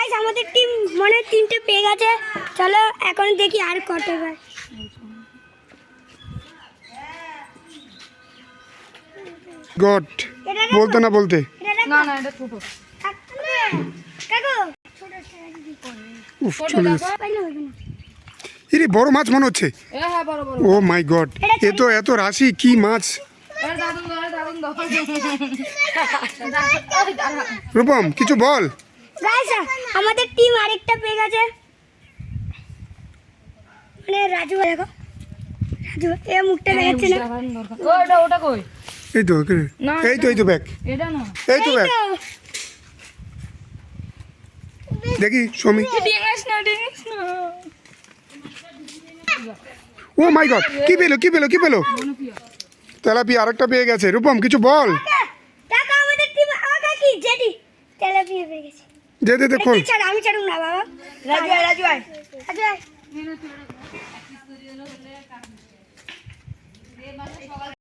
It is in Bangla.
গাইস আমাদের টিম মনে 3টে পেয়ে গেছে। চলো এখন দেখি আর কত হয়। গড বলতে না বলতে না না এটা ছোট কাকু উফ চলে গেছে। পাইলে হবে না। এরে বড় মাছ মনে হচ্ছে। হ্যাঁ বড় বড় ও মাই গড এ তো এত রাশি কি মাছ। দারুন রূপম কিছু বল। গাইস আমাদের টিম আরেকটা পেয়ে গেছে। মানে রাজু দেখো, রাজু এ মুখটা দেখাচ্ছে না। ওটা কই এই তো এখানে। না, এই তো ব্যাগ এটা না এই তো ব্যাগ দেখি সমী। ডিঙাস না ও মাই গড কি পেলো তেলাপিয়া আরেকটা পেয়ে গেছে। রূপম কিছু বল। কাকা আমাদের টিম আগা কি জেডি তেলাপিয়া পেয়ে গেছে। দে খোল। আমি ছাড়ুম না বাবা। রাজু আয়।